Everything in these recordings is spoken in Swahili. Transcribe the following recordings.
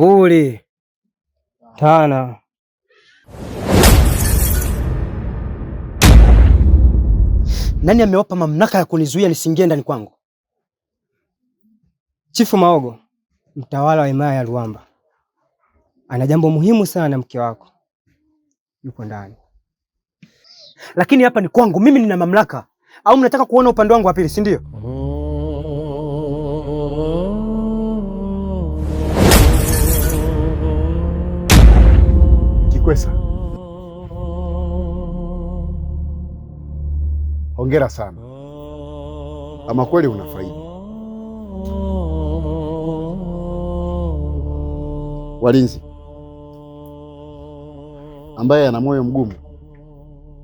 2 5. Nani amewapa mamlaka ya kunizuia nisiingie ndani kwangu? Chifu Maogo, mtawala wa himaya ya Ruamba, ana jambo muhimu sana na mke wako yupo ndani. Lakini hapa ni kwangu, mimi nina mamlaka. Au mnataka kuona upande wangu wa pili, si ndio? Kikwesa, hongera sana. Ama kweli unafaidi. Walinzi, ambaye ana moyo mgumu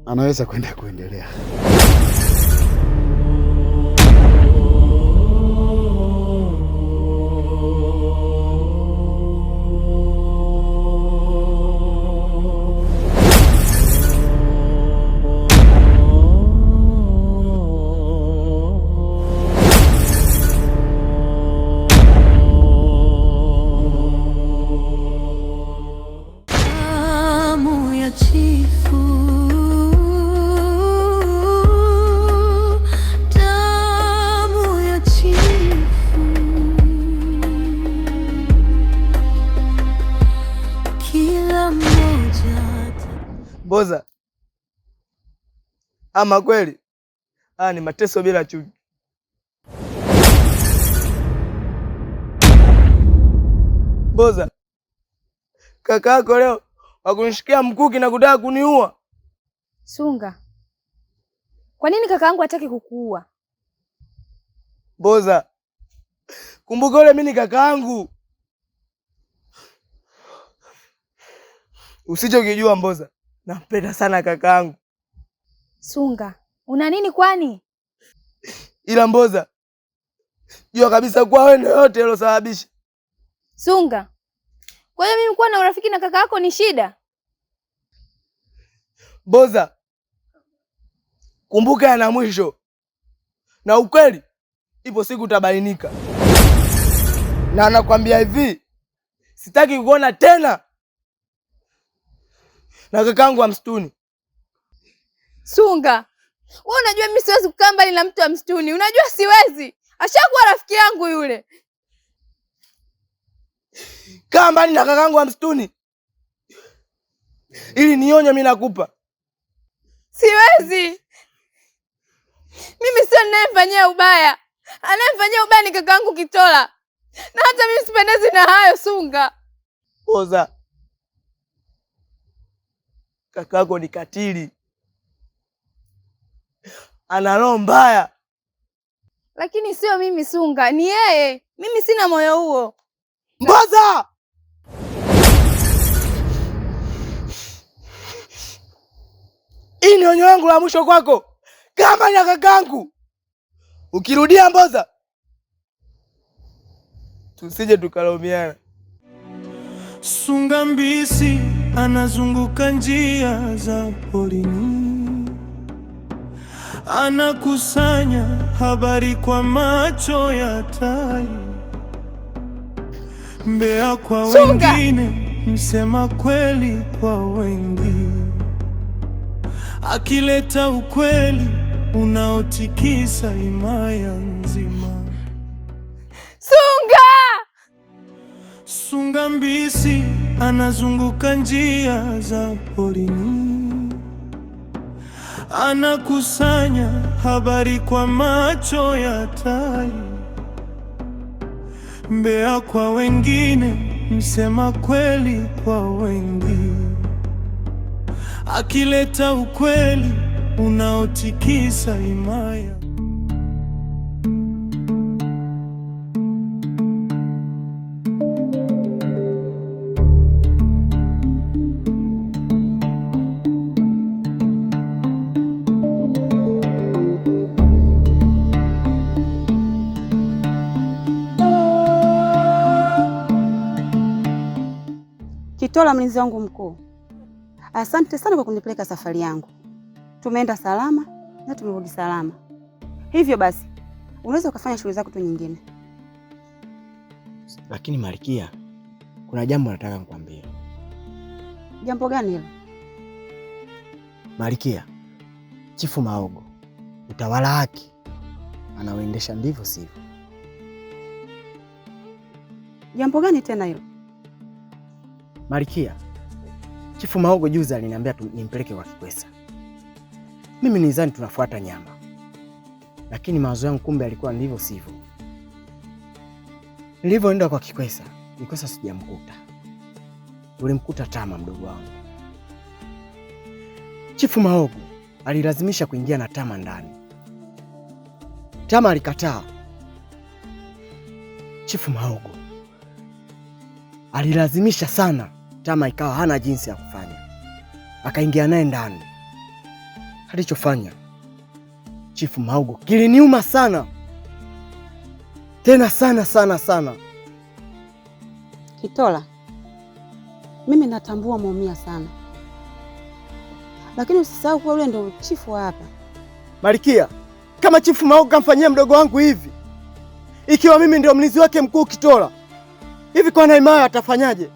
anaweza kwenda kuendelea. Boza, ama kweli ni mateso bila chuki. Boza, kaka yako leo wakunishikia mkuki na kutaka kuniua. Sunga, kwa nini kaka yangu hataki kukuua? Boza, kumbuka yule mimi ni kaka yangu. Usichokijua Mboza, nampenda sana kaka yangu. Sunga, una nini kwani? Ila Mboza, jua kabisa kuwa wewe ndio yote ilosababisha. Sunga, kwa hiyo mimi kuwa na urafiki na kaka yako ni shida? Mboza, kumbuka yana mwisho. Na ukweli ipo siku utabainika. Na nakwambia hivi, sitaki kukuona tena na kakangu wa msituni. Sunga, wewe unajua mimi siwezi kukaa mbali na mtu wa msituni. Unajua siwezi. Ashakuwa rafiki yangu yule. Kaa mbali na kakangu wa msituni, ili nionye mimi nakupa. Siwezi. Mimi sio ninayemfanyia ubaya. Anayemfanyia ubaya ni kakangu Kitola. Na hata mimi sipendezi na hayo Sunga. Boza, kakako ni katili. Ana roho mbaya. Lakini sio mimi Sunga, ni yeye. Mimi sina moyo huo. Mboza! Hii ni onyo langu la mwisho kwako. Kama na kakangu ukirudia Mboza, tusije tukalaumiana. Sunga Mbisi anazunguka njia za porini, anakusanya habari kwa macho ya tai. Mbea kwa wengine, msema kweli kwa wengi, akileta ukweli unaotikisa himaya nzima. Sunga! Sunga Mbisi anazunguka njia za porini, anakusanya habari kwa macho ya tai. Mbea kwa wengine, msema kweli kwa wengi, akileta ukweli unaotikisa himaya. Kitola, mlinzi wangu mkuu, asante sana kwa kunipeleka safari yangu. Tumeenda salama na tumerudi salama. Hivyo basi, unaweza ukafanya shughuli zako tu nyingine. Lakini Malkia, kuna jambo nataka nikwambie. Jambo gani hilo? Malkia, Chifu Maogo utawala wake anaoendesha ndivyo sivyo. Jambo gani tena hilo? Malkia, Chifu Maogo juzi aliniambia nimpeleke kwa Kikwesa. Mimi nilizani tunafuata nyama, lakini mawazo yangu kumbe alikuwa ndivyo sivyo. Nilivyoenda kwa Kikwesa, Kikwesa sijamkuta. Ulimkuta Tama, mdogo wangu. Chifu Maogo alilazimisha kuingia na Tama ndani. Tama alikataa. Chifu Maogo alilazimisha sana, Tama ikawa hana jinsi ya kufanya, akaingia naye ndani. Alichofanya Chifu Maogo kiliniuma sana, tena sana sana sana. Kitola, mimi natambua umeumia sana, lakini usisahau kuwa yule ndio chifu wa hapa. Malkia, kama Chifu Maogo kamfanyia mdogo wangu hivi, ikiwa mimi ndio mlinzi wake mkuu Kitola, hivi kwa Naimaya atafanyaje?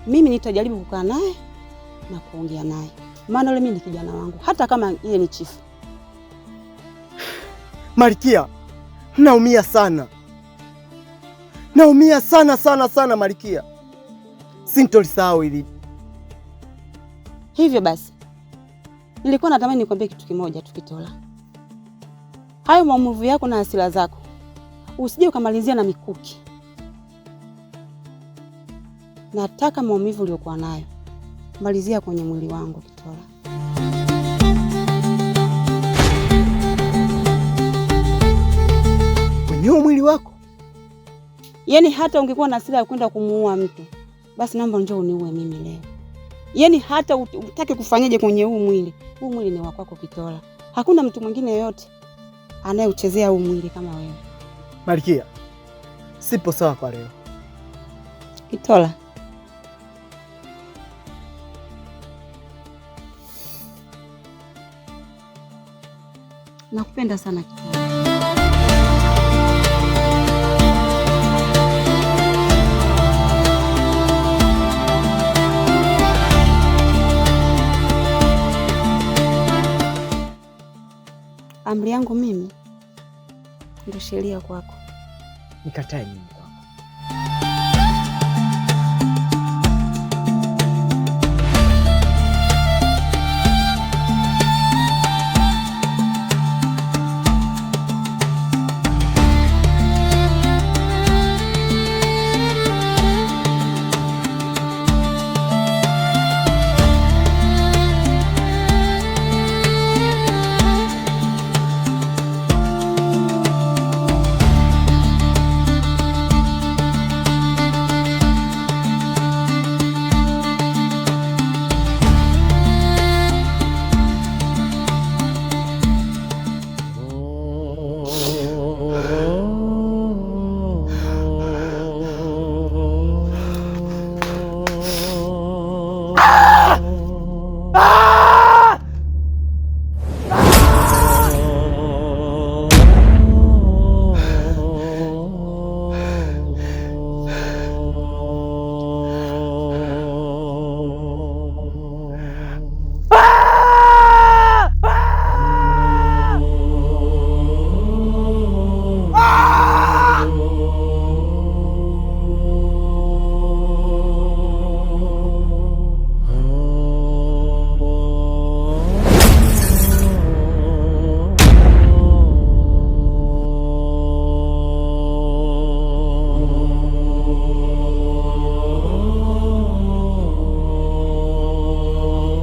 Mimi nitajaribu kukaa naye na kuongea naye, maana yule mimi ni kijana wangu, hata kama yeye ni chifu. Malkia, naumia sana. Naumia sana sana sana Malkia. Sintolisahau hili. Hivyo basi, nilikuwa natamani nikwambie kitu kimoja tu Kitola. Hayo maumivu yako na hasira zako usije ukamalizia na mikuki. Nataka maumivu uliyokuwa nayo malizia kwenye mwili wangu Kitola. Kwenye mwili wako? Yaani hata ungekuwa na hasira ya kwenda kumuua mtu, basi naomba njoo uniue mimi leo. Yaani hata utake kufanyaje kwenye huu mwili. Huu mwili ni wa kwako Kitola. Hakuna mtu mwingine yoyote anayeuchezea huu mwili kama wewe. Malkia, sipo sawa kwa leo. Kitola, nakupenda sana Kitola. Amri yangu mimi ndio sheria kwako. Nikatae nini kwako?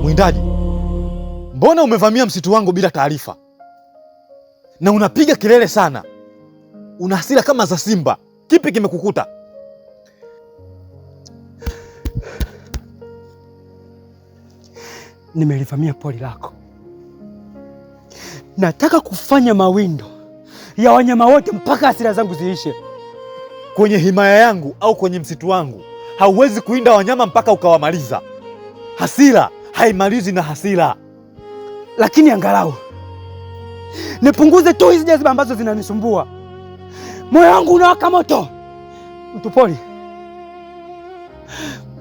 Mwindaji, mbona umevamia msitu wangu bila taarifa? Na unapiga kelele sana. Una hasira kama za simba. Kipi kimekukuta? Nimelivamia pori lako. Nataka kufanya mawindo ya wanyama wote mpaka hasira zangu ziishe. Kwenye himaya yangu au kwenye msitu wangu hauwezi kuinda wanyama mpaka ukawamaliza. Hasira haimalizi na hasira. Lakini angalau nipunguze tu hizi jaziba ambazo zinanisumbua. Moyo wangu unawaka moto. Mtu pori,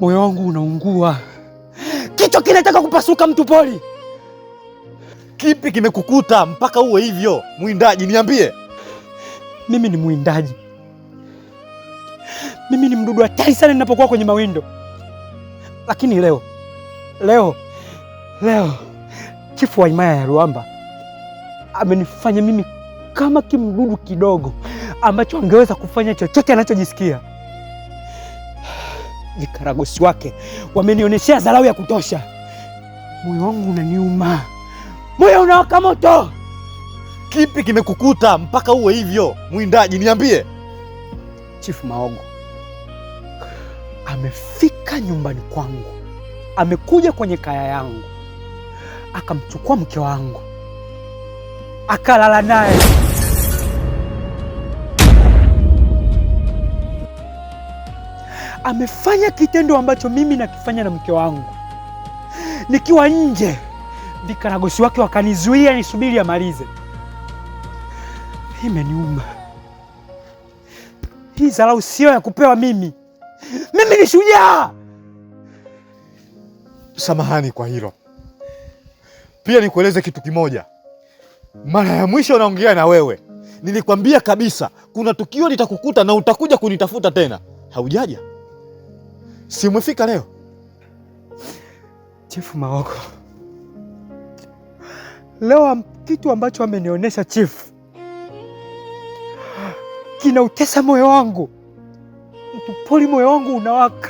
Moyo wangu unaungua, kichwa kinataka kupasuka. Mtupori, kipi kimekukuta mpaka uwe hivyo? Mwindaji, niambie. Mimi ni mwindaji. Mimi ni mdudu hatari sana ninapokuwa kwenye mawindo, lakini leo chifu wa himaya ya Ruamba amenifanya mimi kama kimdudu kidogo ambacho angeweza kufanya chochote anachojisikia. Vikaragosi wake wamenionyeshea dharau ya kutosha. Moyo wangu unaniuma, moyo unawaka moto. Kipi kimekukuta mpaka uwe hivyo? Mwindaji, niambie. Chifu Maogo amefika nyumbani kwangu, amekuja kwenye kaya yangu, akamchukua mke wangu, akalala naye. Amefanya kitendo ambacho mimi nakifanya na mke wangu nikiwa nje. Vikaragosi wake wakanizuia nisubiri amalize. Imeniuma. Hii dharau sio ya kupewa mimi. Mimi ni shujaa. Samahani kwa hilo. Pia nikueleze kitu kimoja. Mara ya mwisho naongea na wewe, nilikwambia kabisa kuna tukio litakukuta na utakuja kunitafuta tena. Haujaja. Si umefika leo? Chifu Maogo, leo kitu ambacho amenionyesha chifu kinautesa moyo wangu. Mtupori, moyo wangu unawaka.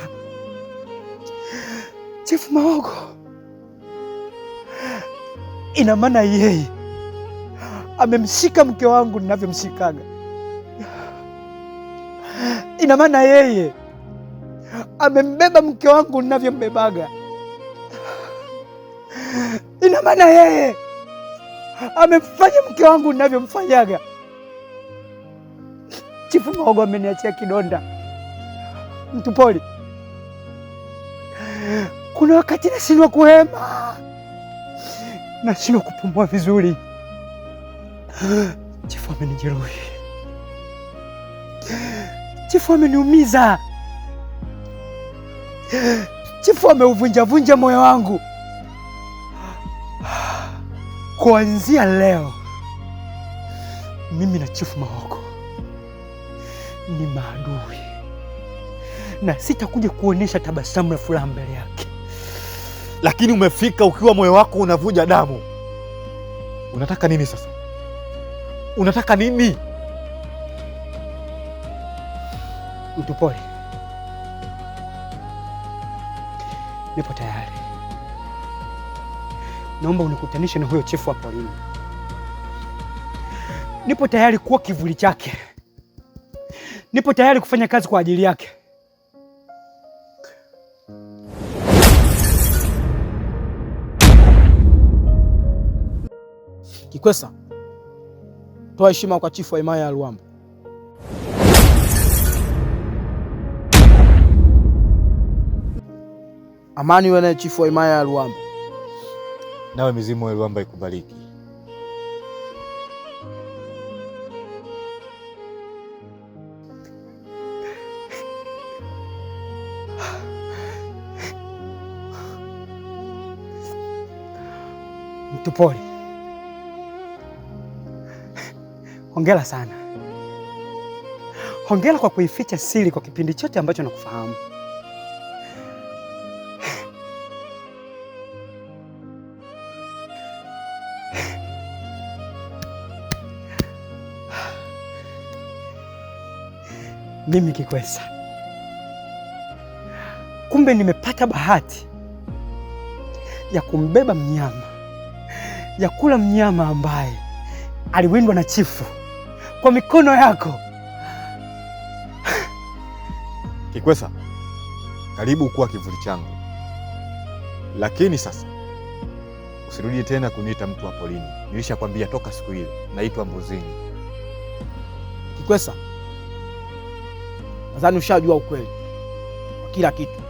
Chifu Maogo, ina maana yeye amemshika mke wangu ninavyomshikaga. Ina maana yeye amembeba mke wangu ninavyombebaga. Ina maana yeye amemfanya mke wangu ninavyomfanyaga. Chifu Maogo ameniachia kidonda. Mtupori, kuna wakati nashindwa kuhema, nashindwa kupumua vizuri. Chifu amenijeruhi. Chifu ameniumiza. Chifu ameuvunjavunja moyo wangu. Kuanzia leo mimi na Chifu Maogo ni maadui, na sitakuja kuonyesha tabasamu la furaha mbele yake. Lakini umefika ukiwa moyo wako unavuja damu. Unataka nini sasa? Unataka nini? Mtupori, nipo tayari. Naomba unikutanishe na huyo chifu wa porini. Nipo tayari kuwa kivuli chake. Nipo tayari kufanya kazi kwa ajili yake. Kikwesa, toa heshima kwa chifu wa himaya ya Ruamba. Amani wewe na chifu wa himaya ya Ruamba. Nawe mizimu ya Ruamba ikubariki. Mtupori, hongera sana. Hongera kwa kuificha siri kwa kipindi chote ambacho nakufahamu. Mimi Kikwesa, kumbe nimepata bahati ya kumbeba mnyama, ya kula mnyama ambaye aliwindwa na chifu kwa mikono yako. Kikwesa, karibu kuwa kivuli changu, lakini sasa usirudie tena kuniita mtu wa porini. Nilishakwambia toka siku ile naitwa Mbuzini. Kikwesa, nadhani ushajua ukweli wa kila kitu,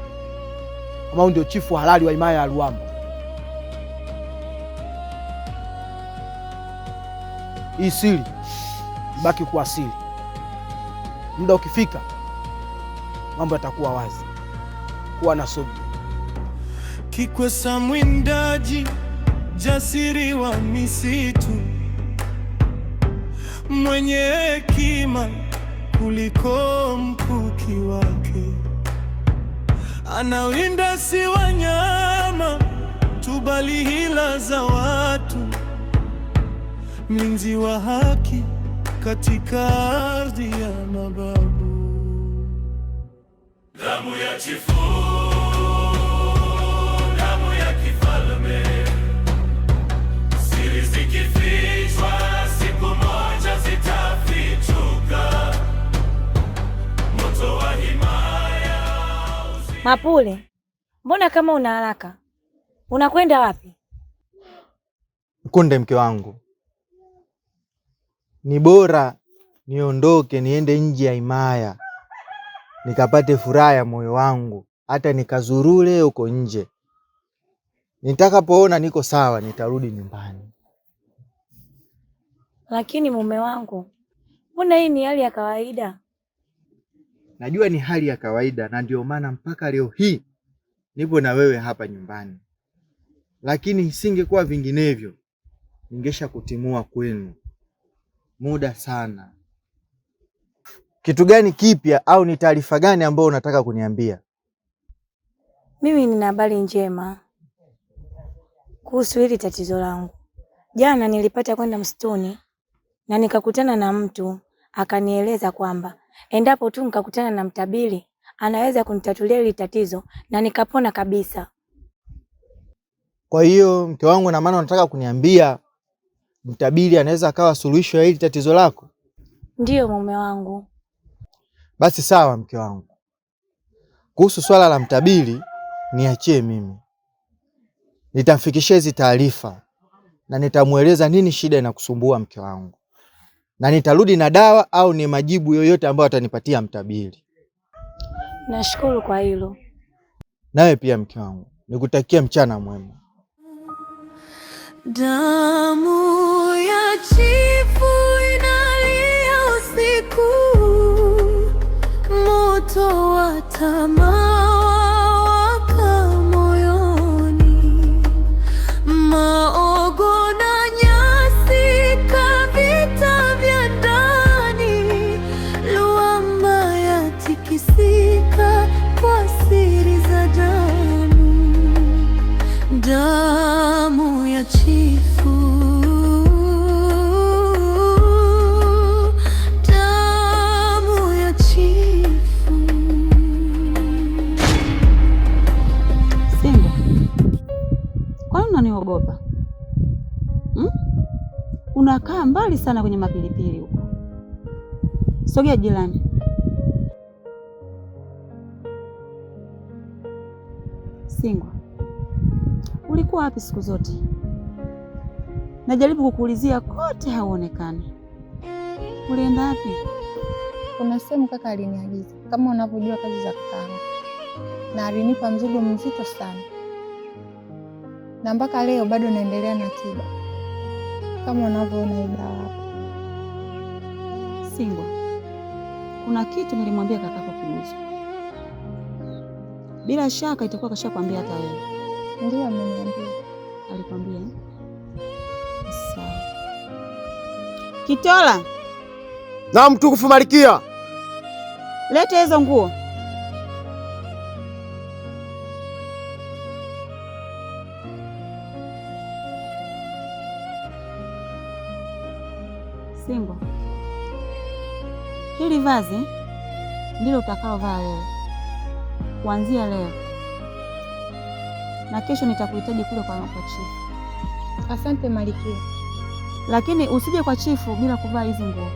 kama ndio chifu halali wa himaya ya Ruamba. Hii siri ibaki kuwa siri. Muda ukifika mambo yatakuwa wazi. kuwa na subira. Kikwesa mwindaji, jasiri wa misitu, mwenye hekima kuliko mkuki wake. Anawinda si wanyama tu, bali hila za watu, mlinzi wa haki katika ardhi ya mababu. Damu ya chifu, damu ya kifalme, siri zikifichwa siku moja zitafichuka. Moto wa himaya. Mapule, mbona kama una haraka? Unakwenda wapi? Mkunde, mke wangu, ni bora niondoke niende nje ya himaya nikapate furaha ya moyo wangu, hata nikazurule huko nje. Nitakapoona niko sawa nitarudi nyumbani. Lakini mume wangu, mbona hii ni hali ya kawaida? Najua ni hali ya kawaida, na ndio maana mpaka leo hii nipo na wewe hapa nyumbani. Lakini isingekuwa vinginevyo, ningesha kutimua kwenu muda sana. Kitu gani kipya au ni taarifa gani ambayo unataka kuniambia? Mimi nina habari njema kuhusu hili tatizo langu. Jana nilipata kwenda msituni na nikakutana na mtu akanieleza kwamba endapo tu nikakutana na mtabiri anaweza kunitatulia hili tatizo na nikapona kabisa. Kwa hiyo mke wangu, na maana unataka kuniambia mtabiri anaweza akawa suluhisho ya hili tatizo lako? Ndiyo mume wangu. Basi sawa mke wangu. Kuhusu swala la mtabiri niachie mimi. Nitamfikishia hizi taarifa na nitamueleza nini shida inakusumbua mke wangu. Na nitarudi na dawa au ni majibu yoyote ambayo atanipatia mtabiri. Nashukuru kwa hilo. Nawe pia mke wangu, nikutakia mchana mwema. Damu ya chifu inalia usiku, moto wa tamaa waka moyoni, maogo na nyasi kavita vya ndani, luamba yatikisika kwa siri za damu, damu ya chifu, damu ya chifu. Singo, kwani unaniogopa? Unakaa mbali sana kwenye mapilipili huko. Sogea jirani. Singo, ulikuwa wapi siku zote? Najaribu kukuulizia kote hauonekani. Ulienda wapi? Kuna sehemu kaka aliniagiza, kama unavyojua kazi za kakaangu, na alinipa mzigo mzito sana, na mpaka leo bado naendelea na tiba kama unavyoona hii dawa hapa. Singo, kuna kitu nilimwambia kakako kiuzu. Bila shaka itakuwa kashakwambia hata wewe. Ndio ameniambia. Alikwambia? Sawa. Kitola. Na mtukufu Malkia. Leta hizo nguo. Singo, hili vazi ndilo utakalovaa leo, kuanzia leo, na kesho nitakuhitaji kule kwa chifu. Asante Malkia. Lakini usije kwa chifu bila kuvaa hizi nguo.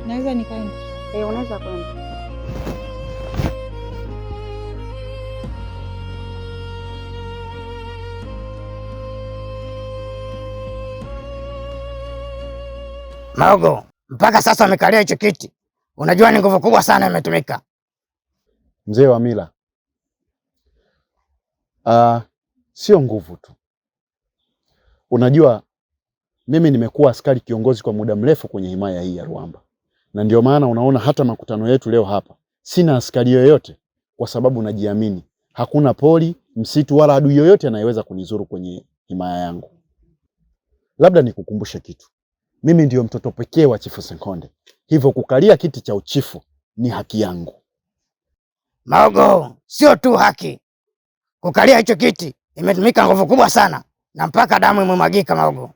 Naweza nikaenda? Unaweza kwenda. Maogo, mpaka sasa amekalia hicho kiti. Unajua ni nguvu kubwa sana imetumika. Mzee wa mila, sio nguvu tu. Unajua mimi nimekuwa askari kiongozi kwa muda mrefu kwenye himaya hii ya Ruamba. Na ndio maana unaona hata makutano yetu leo hapa sina askari yoyote kwa sababu najiamini. Hakuna poli, msitu wala adui yoyote anayeweza kunizuru kwenye himaya yangu. Labda nikukumbushe kitu. Mimi ndio mtoto pekee wa Chifu Senkonde. Hivyo kukalia kiti cha uchifu ni haki yangu. Maogo, sio tu haki. Kukalia hicho kiti imetumika nguvu kubwa sana na mpaka damu imemwagika Maogo.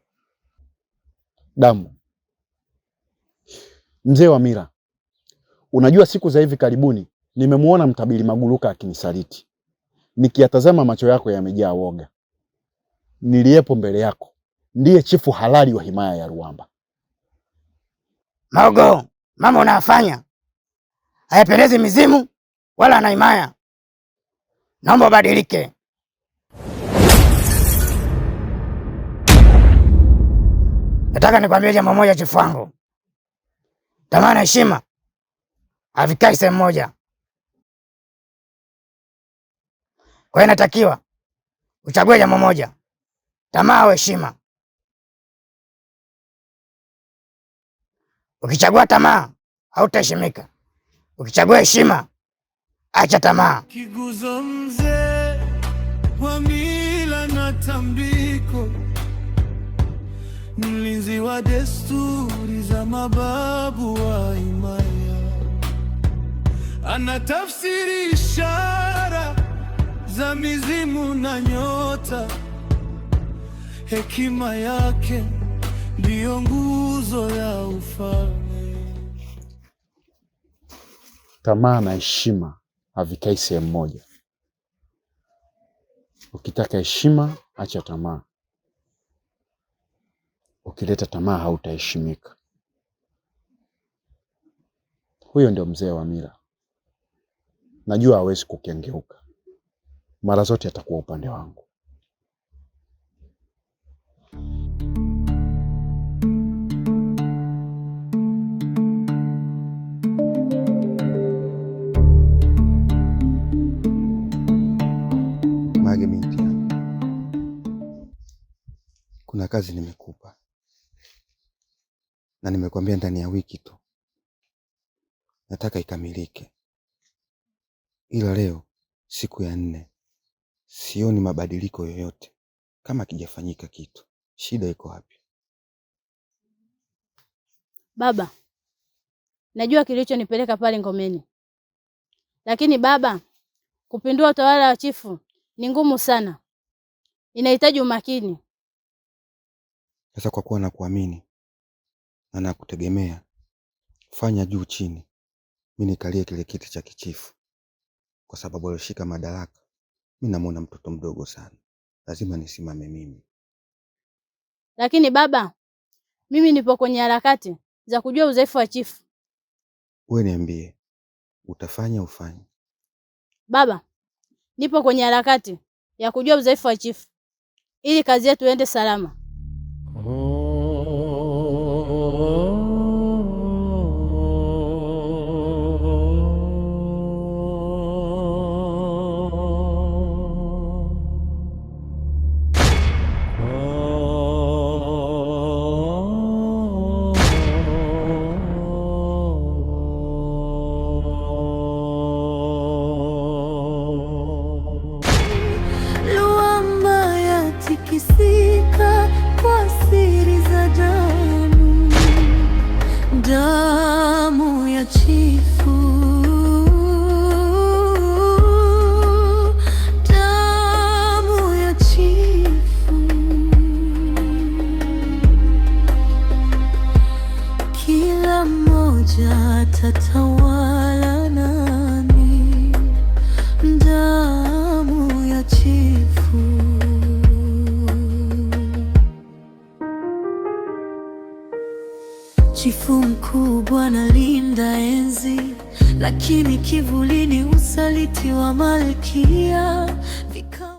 Damu? Mzee wa mila, unajua siku za hivi karibuni nimemuona mtabiri Maguluka akinisaliti. Nikiyatazama macho yako yamejaa woga. Niliyepo mbele yako ndiye chifu halali wa himaya ya Ruamba. Maogo, mama unafanya hayapendezi mizimu wala na himaya. Naomba badilike. Nataka nikwambie jambo moja chifu wangu. Tamaa na heshima havikai sehemu moja. Kwa hiyo inatakiwa uchague jambo moja, tamaa au heshima. Ukichagua tamaa hautaheshimika. Ukichagua heshima, acha tamaa. Kiguzo mzee wa mila na tambiko, mlinzi wa desturi za mababu wa himaya, anatafsiri ishara za mizimu na nyota. Hekima yake ndiyo nguzo ya ufalme. Tamaa na heshima havikai sehemu moja. Ukitaka heshima, acha tamaa. Ukileta tamaa hautaheshimika. Huyo ndio mzee wa mila. Najua hawezi kukengeuka. Mara zote atakuwa upande wangu. Mage binti, kuna kazi nimekupa na nimekwambia ndani ya wiki tu nataka ikamilike, ila leo siku ya 4 sioni mabadiliko yoyote. Kama kijafanyika kitu, shida iko wapi? Baba, najua kilichonipeleka pale ngomeni, lakini baba, kupindua utawala wa chifu ni ngumu sana, inahitaji umakini. Sasa kwa kuwa nakuamini na nakutegemea, fanya juu chini mimi nikalie kile kiti cha kichifu, kwa sababu alishika madaraka. Mimi namuona mtoto mdogo sana, lazima nisimame mimi. Lakini baba, mimi nipo kwenye harakati za kujua udhaifu wa chifu. Wewe niambie, utafanya ufanye? Baba, nipo kwenye harakati ya kujua udhaifu wa chifu ili kazi yetu iende salama. Damu ya chifu, damu ya chifu, kila mmoja atatawala nami. Damu ya chifu. Chifu mkubwa analinda enzi, lakini kivulini usaliti wa malkia.